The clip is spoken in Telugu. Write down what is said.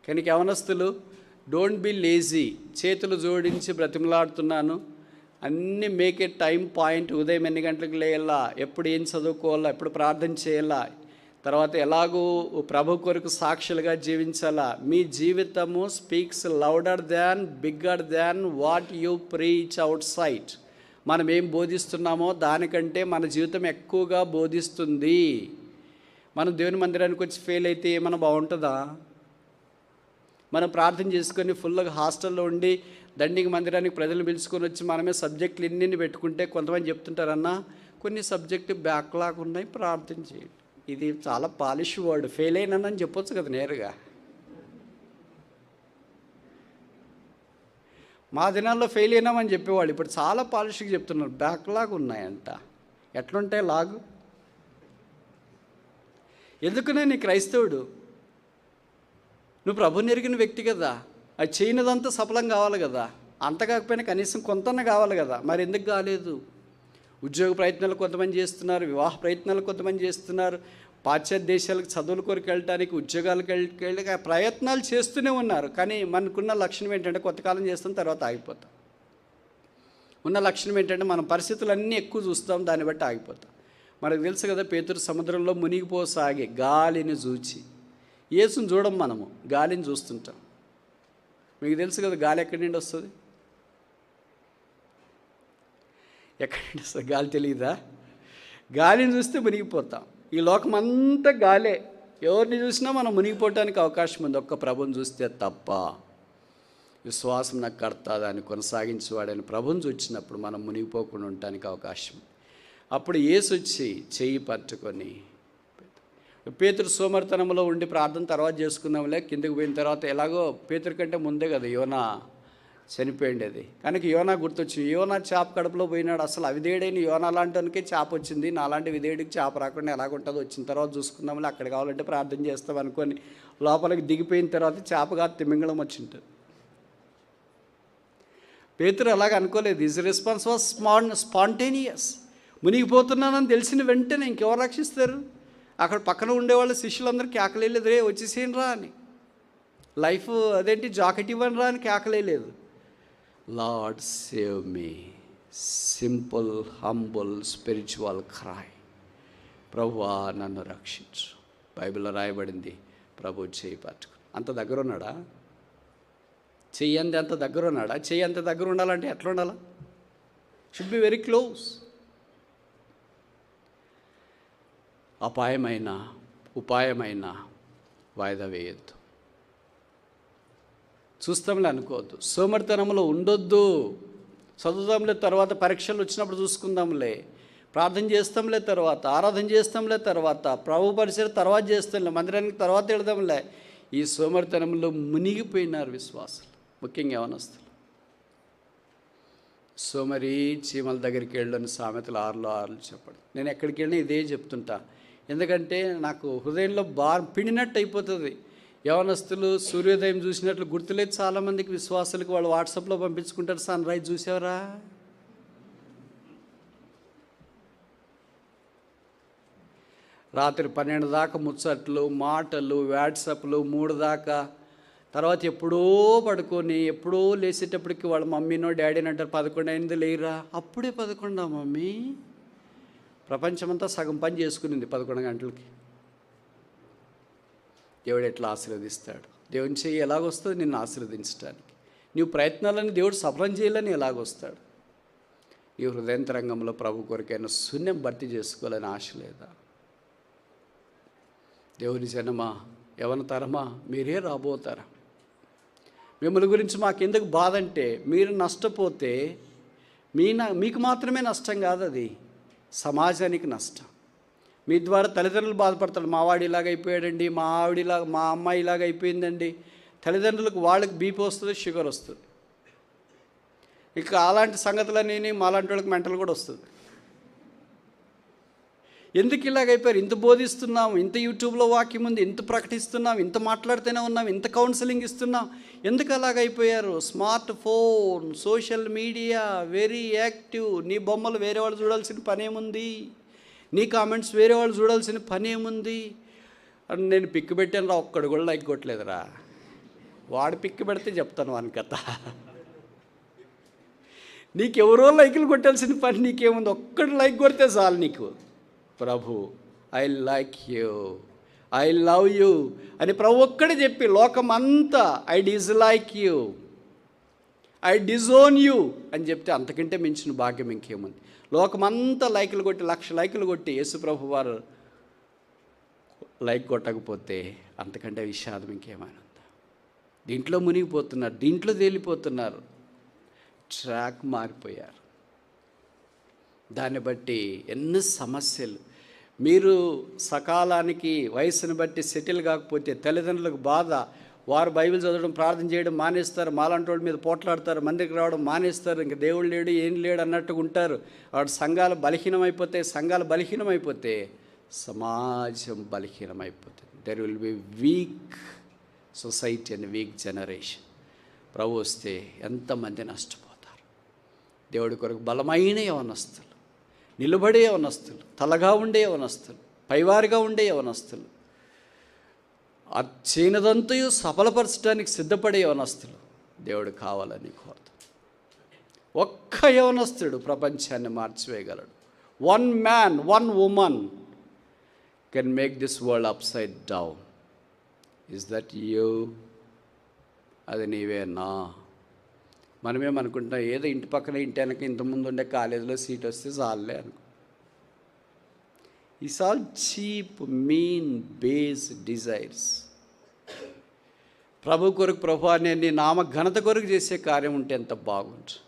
కానీ యవనస్తులు డోంట్ బి లేజీ, చేతులు జోడించి బ్రతిమలాడుతున్నాను, అన్నీ మేక్ ఏ టైం పాయింట్. ఉదయం ఎన్ని గంటలకు లేయాలా, ఎప్పుడు ఏం చదువుకోవాలా, ఎప్పుడు ప్రార్థన చేయాలా, తర్వాత ఎలాగూ ప్రభు కొరకు సాక్షులుగా జీవించాలా. మీ జీవితము speaks louder than, bigger than what you preach out side. మనం ఏం బోధిస్తున్నామో దానికంటే మన జీవితం ఎక్కువగా బోధిస్తుంది. మనం దేవుని మందిరానికి వచ్చి ఫెయిల్ అయితే ఏమైనా బాగుంటుందా? మనం ప్రార్థన చేసుకొని ఫుల్గా హాస్టల్లో ఉండి దండికి మందిరానికి ప్రజలు పిలుచుకొని వచ్చి మనమే సబ్జెక్టులు ఎన్ని పెట్టుకుంటే కొంతమంది చెప్తుంటారన్నా కొన్ని సబ్జెక్టు బ్యాక్లాగ్ ఉన్నాయి, ప్రార్థన చేయండి. ఇది చాలా పాలిష్ వర్డ్. ఫెయిల్ అయినానని చెప్పొచ్చు కదా నేరుగా. మా దినాల్లో ఫెయిల్ అయినామని చెప్పేవాళ్ళు, ఇప్పుడు చాలా పాలిష్గా చెప్తున్నారు బ్యాక్లాగ్ ఉన్నాయంట. ఎట్లుంటాయి లాగు? ఎందుకునే నీ క్రైస్తవుడు, నువ్వు ప్రభుని ఎరిగిన వ్యక్తి కదా, అది చేయనిదంతా సఫలం కావాలి కదా, అంత కాకపోయినా కనీసం కొంతన్నా కావాలి కదా. మరి ఎందుకు కాలేదు? ఉద్యోగ ప్రయత్నాలు కొంతమంది చేస్తున్నారు, వివాహ ప్రయత్నాలు కొంతమంది చేస్తున్నారు, పాశ్చాత్య దేశాలకు చదువుల కొరకు వెళ్ళటానికి, ఉద్యోగాలకు వెళ్ళి ప్రయత్నాలు చేస్తూనే ఉన్నారు. కానీ మనకున్న లక్షణం ఏంటంటే కొంతకాలం చేస్తాం, తర్వాత ఆగిపోతాం. ఉన్న లక్షణం ఏంటంటే మనం పరిస్థితులన్నీ ఎక్కువ చూస్తాం, దాన్ని బట్టి ఆగిపోతాం. మనకు తెలుసు కదా, పేతురు సముద్రంలో మునిగిపోసాగే గాలిని చూచి. యేసుని చూడం, మనము గాలిని చూస్తుంటాం. మీకు తెలుసు కదా గాలి ఎక్కడి నుండి వస్తుంది, ఎక్కడి నుండి వస్తుంది గాలి తెలియదా? గాలిని చూస్తే మునిగిపోతాం. ఈ లోకం అంతా గాలే. ఎవరిని చూసినా మనం మునిగిపోవటానికి అవకాశం ఉంది, ఒక్క ప్రభుని చూస్తే తప్ప. విశ్వాసం నాకు కర్త, దాన్ని కొనసాగించేవాడని ప్రభుని చూచినప్పుడు మనం మునిగిపోకుండా ఉండటానికి అవకాశం. అప్పుడు యేసు వచ్చి చెయ్యి పట్టుకొని, పేతురు సోమరితనంలో ఉండి ప్రార్థన తర్వాత చేసుకుందాంలే, కిందకి పోయిన తర్వాత ఎలాగో పేతురు కంటే ముందే కదా యోనా చనిపోయిండేది. కనుక యోనా గుర్తొచ్చింది. యోనా చేప కడుపులో పోయినాడు, అసలు అవిధేయుడైన యోనా లాంటికే చేప వచ్చింది, నాలాంటి విధేయుడికి చేప రాకుండా ఎలాగుంటుందో వచ్చిన తర్వాత చూసుకుందాంలే, అక్కడ కావాలంటే ప్రార్థన చేస్తాం అనుకొని లోపలికి దిగిపోయిన తర్వాత చేప కాదు తిమింగళం వచ్చింటుంది. పేతురు అలాగ అనుకోలేదు. His response was spontaneous. మునిగిపోతున్నానని తెలిసిన వెంటనే ఇంకెవరు రక్షిస్తారు? అక్కడ పక్కన ఉండేవాళ్ళు శిష్యులందరూ కేకలేదు, రే వచ్చేసేయండి రా అని. లైఫ్ అదేంటి జాకెట్ ఇవ్వండి రా అని కేకలేదు. Lord save me, simple humble spiritual cry. ప్రభువా నన్ను రక్షించు. బైబిల్లో రాయబడింది, ప్రభు చేయి పట్టుకు. అంత దగ్గర ఉన్నాడా? చెయ్యి అంది అంత దగ్గర ఉన్నాడా? చెయ్యి అంత దగ్గర ఉండాలంటే ఎట్లా ఉండాలా? Should be very close. ఉపాయమైన వాయిదా వేయొద్దు. చూస్తాంలే అనుకోవద్దు. సోమరితనంలో ఉండొద్దు. చదువుతాంలే, తర్వాత పరీక్షలు వచ్చినప్పుడు చూసుకుందాంలే, ప్రార్థన చేస్తాంలే, తర్వాత ఆరాధన చేస్తాంలే, తర్వాత ప్రభు పరిచయం తర్వాత చేస్తాంలే, మందిరానికి తర్వాత వెళదాంలే. ఈ సోమరితనంలో మునిగిపోయినారు విశ్వాసులు, ముఖ్యంగా యవనస్తులు. సోమరి చీమల దగ్గరికి వెళ్ళని సామెతలు 6:6 చెప్పడం. నేను ఎక్కడికి వెళ్ళినా ఇదే చెప్తుంటా, ఎందుకంటే నాకు హృదయంలో పిండినట్టు అయిపోతుంది. యవనస్తులు సూర్యోదయం చూసినట్లు గుర్తులేదు చాలామందికి విశ్వాసులకు. వాళ్ళు వాట్సాప్లో పంపించుకుంటారు, సన్ రైజ్ చూసావరా? రాత్రి 12 దాకా ముచ్చట్లు, మాటలు, వాట్సాప్లు 3 దాకా. తర్వాత ఎప్పుడో పడుకొని ఎప్పుడో లేచేటప్పటికి వాళ్ళ మమ్మీనో డాడీని అంటారు, 11 అయింది లేరా. అప్పుడే 11 మమ్మీ? ప్రపంచమంతా సగం పని చేసుకునింది 11 గంటలకి. దేవుడు ఎట్లా ఆశీర్వదిస్తాడు? దేవుని చెయ్యి ఎలాగొస్తుంది నిన్ను ఆశీర్వదించడానికి? నీవు ప్రయత్నాలని దేవుడు సఫలం చేయాలని ఎలాగొస్తాడు? నీ హృదయంతరంగంలో ప్రభు కొరకైనా శూన్యం భర్తీ చేసుకోవాలని ఆశ లేదా? దేవుని జనమా, యవన తరమా, మీరే రాబోతారా? మిమ్మల్ని గురించి మాకెందుకు బాధ అంటే, మీరు నష్టపోతే మీకు మాత్రమే నష్టం కాదు, అది సమాజానికి నష్టం. మీ ద్వారా తల్లిదండ్రులు బాధపడతారు. మా వాడు ఇలాగ అయిపోయాడండి, మా అమ్మాయి ఇలాగ అయిపోయిందండి. తల్లిదండ్రులకు వాళ్ళకి బీపీ వస్తుంది, షుగర్ వస్తుంది. ఇక అలాంటి సంగతులన్నీ మాలాంటి వాళ్ళకి మెంటల్ కూడా వస్తుంది. ఎందుకు ఇలాగైపోయారు? ఇంత బోధిస్తున్నాం, ఇంత యూట్యూబ్లో వాక్యం ఉంది, ఇంత ప్రకటిస్తున్నాం, ఇంత మాట్లాడుతూనే ఉన్నాం, ఇంత కౌన్సిలింగ్ ఇస్తున్నాం, ఎందుకు అలాగైపోయారు? Smart phone, social media, very active. నీ బొమ్మలు వేరే వాళ్ళు చూడాల్సిన పనేముంది? నీ కామెంట్స్ వేరే వాళ్ళు చూడాల్సిన పనేముంది? నేను పిక్ పెట్టాను రా, ఒక్కడు కూడా లైక్ కొట్టలేదురా. వాడు పిక్కి పెడితే చెప్తాను వాని కథ. నీకెవరో లైకులు కొట్టాల్సిన పని నీకేముంది? ఒక్కటి లైక్ కొడితే చాలు నీకు. ప్రభు I like you, I love you అని ప్రభు ఒక్కడే చెప్పి లోకమంతా I dislike you, I disown you అని చెప్తే అంతకంటే మించిన భాగ్యం ఇంకేముంది? లోకమంతా లైకులు కొట్టి 1,00,000 లైకులు కొట్టి యేసు ప్రభు వారు లైక్ కొట్టకపోతే అంతకంటే విషాదం ఇంకేమైనా ఉందా? దీంట్లో మునిగిపోతున్నారు, దీంట్లో తేలిపోతున్నారు, ట్రాక్ మారిపోయారు. దాన్ని బట్టి ఎన్నో సమస్యలు. మీరు సకాలానికి వయసును బట్టి సెటిల్ కాకపోతే తల్లిదండ్రులకు బాధ. వారు బైబిల్ చదవడం ప్రార్థన చేయడం మానేస్తారు, మాలాంటి వాళ్ళ మీద పోట్లాడతారు, మందిరికి రావడం మానేస్తారు, ఇంక దేవుడు లేడు ఏం లేడు అన్నట్టుగా ఉంటారు. వాడు సంఘాలు బలహీనమైపోతే సమాజం బలహీనమైపోతుంది. There will be weak society and weak generation. ప్రభు వస్తే ఎంతమంది నష్టపోతారు. దేవుడి కొరకు బలమైన యవనస్తులు, నిలబడే యవనస్తులు, తలగా ఉండే యవనస్తులు, పైవారిగా ఉండే యవనస్తులు, అచ్చేనదంతయు సఫలపరచడానికి సిద్ధపడే యవనస్తులు దేవుడు కావాలని కోరుతాడు. ఒక్క యవనస్తుడు ప్రపంచాన్ని మార్చివేయగలడు. 1 man, 1 woman can make this world upside down. Is that you? అది నీవేనా? మనమేమనుకుంటాం, ఏదో ఇంటి పక్కన ఇంటి వెనక ఇంతకుముందు ఉండే కాలేజీలో సీట్ వస్తే చాలులే అనుకో. It's all cheap mean base desires. ప్రభు కొరకు, ప్రభు అనే నీ నామ ఘనత కొరకు చేసే కార్యం ఉంటే ఎంత బాగుంటుంది.